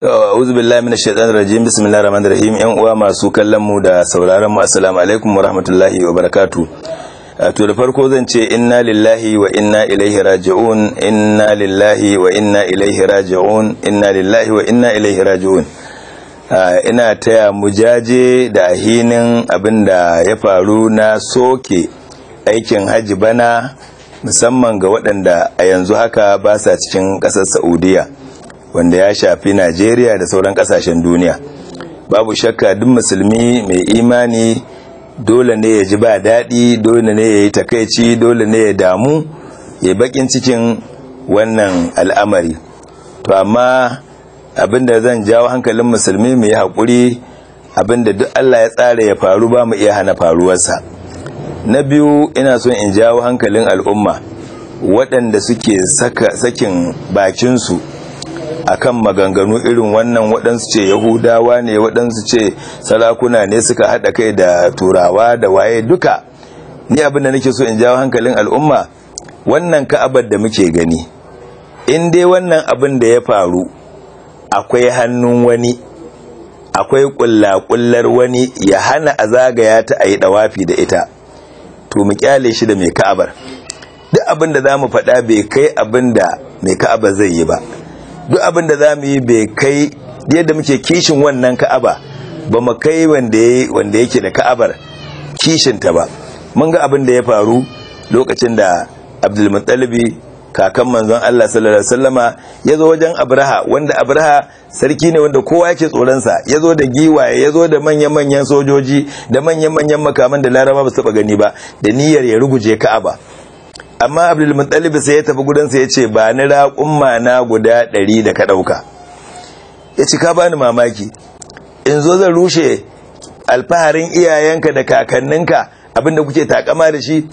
A'udhu billahi minash shaitanir rajim. Bismillahir rahmanir rahim. Yan uwa masu kallon mu da sauraron mu, assalamu alaikum wa rahmatullahi wa barakatuh. To da farko zan ce inna lillahi wa inna ilaihi raji'un. Inna lillahi wa inna ilaihi raji'un. Inna lillahi wa inna ilaihi raji'un. Ina taya mujaje da ahinin abinda ya faru na soke aikin haji bana, musamman ga waɗanda a yanzu haka ba sa cikin ƙasar Saudiya, wanda ya shafi Najeriya da sauran kasashen duniya. Babu shakka duk musulmi mai imani dole ne ya ji ba daɗi, dole ne ya yi takaici, dole ne ya damu, ya bakin cikin wannan al'amari. To amma abinda zan jawo hankalin musulmi mu yi haƙuri, abinda duk Allah ya tsara ya faru ba mu iya hana faruwarsa. Na biyu, ina son in jawo hankalin al'umma waɗanda suke sakin bakinsu akan maganganu irin wannan. Waɗansu ce Yahudawa ne, waɗansu ce sarakuna ne suka haɗa kai da turawa da waye duka. Ni abin da nake so in jawo hankalin al'umma, wannan Ka'abar da muke gani, in dai wannan abin da ya faru akwai hannun wani, akwai ƙulla-ƙullar wani ya hana a zagaya ta a yi ɗawafi da ita, to mu kyale shi da mai Ka'abar. Duk abin da za mu faɗa bai kai abin da mai Ka'abar zai yi ba. Duk abin da za mu yi bai kai yadda muke kishin wannan Ka'aba, ba mu kai wanda yake da Ka'abar kishinta ba. Mun ga abin da ya faru lokacin da Abdulmuttalibi, kakan manzon Allah sallallahu alaihi wasallama, ya zo wajen Abraha, wanda Abraha sarki ne wanda kowa yake tsoronsa. Ya zo da giwaye, ya zo da manyan sojoji da manyan makaman da Laraba ba su taɓa gani ba, da niyyar ya ruguje Ka'aba. Amma Abdulmuttalib sai ya tafi gudansa ya ce, ba ni raƙumma na guda 100 da ka ɗauka. Ya ce, ka bani mamaki, in zo zan rushe alfaharin iyayenka da kakanninka, abinda kuke takama da shi,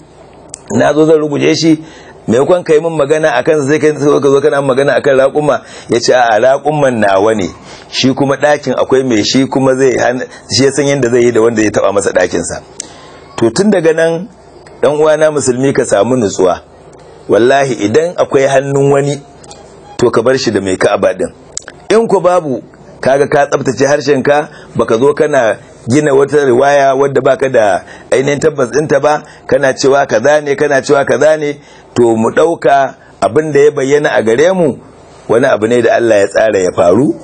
na zo zan ruguje shi, maimakon ka yi min magana a kansa sai ka zo kana magana a kan raƙumma. Ya ce, a raƙumman nawa ne, shi kuma ɗakin akwai mai shi, kuma shi ya san yadda zai yi da wanda ya taɓa masa ɗakinsa. To tun daga nan, ɗan uwana musulmi, ka samu nutsuwa. Wallahi idan akwai hannun wani, to ka bar shi da mai Ka'aba din. In ku babu, kaga ka tsaftace harshenka, baka zo kana gina wata riwaya wadda baka da ainihin tabbas ɗinta ba, kana cewa kaza ne, kana cewa kaza ne, to mu ɗauka abin da ya bayyana a gare mu wani abu ne da Allah ya tsara ya faru,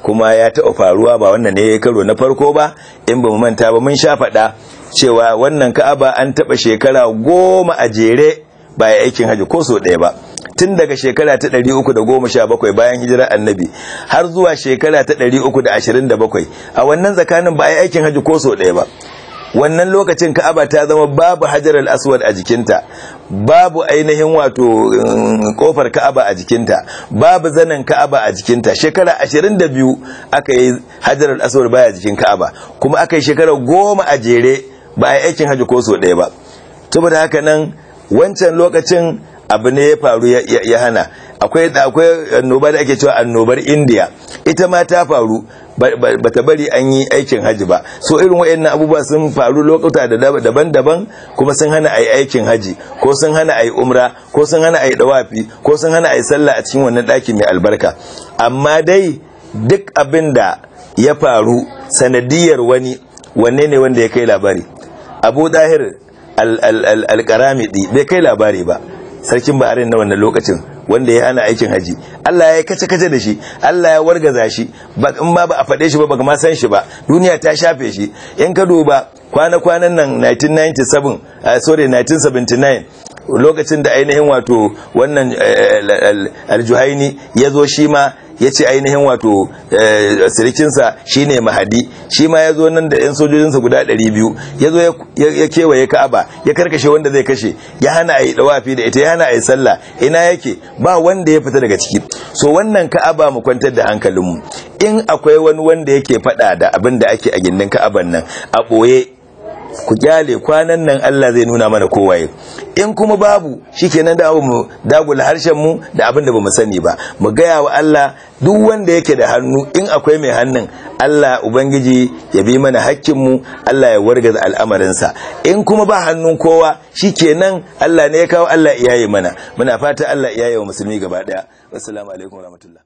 kuma ya taɓa faruwa, ba wannan ne karo na farko ba. In ba mu manta ba, mun sha faɗa cewa wannan Ka'aba an taɓa shekara 10 a jere ba ya aikin haji ko so ɗaya ba. Tun daga shekara ta 317 bayan hijirar annabi har zuwa shekara ta 327, a wannan tsakanin ba ya aikin haji ko so ɗaya ba. Wannan lokacin Ka'aba ta zama babu Hajar al-Aswad a jikinta, babu ainihin wato kofar Ka'aba a jikinta, babu zanen Ka'aba a jikinta. Shekara 22 aka yi Hajar al-Aswad baya jikin Ka'aba, kuma aka yi shekara 10 a jere ba a aikin haji ko so ɗaya ba. Saboda haka nan wancan lokacin abu ne ya faru ya hana. Akwai annoba da ake cewa annobar India, ita ma ta faru, bata bari an yi aikin haji ba. So irin waɗannan abubuwa sun faru lokuta daban-daban, kuma sun hana a yi aikin haji, ko sun hana a yi umra, ko sun hana a yi dawafi, ko sun hana a yi sallah a cikin wannan ɗaki mai albarka. Amma dai duk abin da ya faru sanadiyar wani, wanne ne wanda ya kai labari? Abu Dahir al-Qaramidi bai kai labari ba, sarkin Bahrain na wannan lokacin, wanda ya hana aikin haji. Allah ya kace da shi, Allah ya wargaza shi, in ma ba a faɗe shi ba, baka ma san shi ba, duniya ta shafe shi. In ka duba kwana-kwanan nan 1979, lokacin da ainihin wato wannan Al-Juhaini ya zo, shi ma ya ce ainihin wato sirikinsa shi ne Mahadi, shi ma ya zo nan da 'yan sojojinsa guda 200, ya zo ya kewaye Ka'aba, ya karkashe wanda zai kashe, ya hana a yi dawafi da ita, ya hana a yi sallah. Ina yake? Ba wanda ya fita daga ciki. So wannan Ka'aba mu kwantar da hankalinmu. In akwai wani wanda yake faɗa da abin da ake a gindin Ka'aban nan a ɓoye, ku kyale, kwanan nan Allah zai nuna mana kowaye. In kuma babu, shikenan da mu dagula harshen mu da abin da bamu sani ba, mu gaya wa Allah duk wanda yake da hannu, in akwai mai hannun, Allah ubangiji ya bi mana hakkin mu, Allah ya wargaza al'amarinsa. In kuma ba hannun kowa, shikenan Allah ne ya kawo, Allah iyaye mana. Muna fata Allah iyaye wa musulmi gaba daya. Wassalamu alaikum warahmatullahi.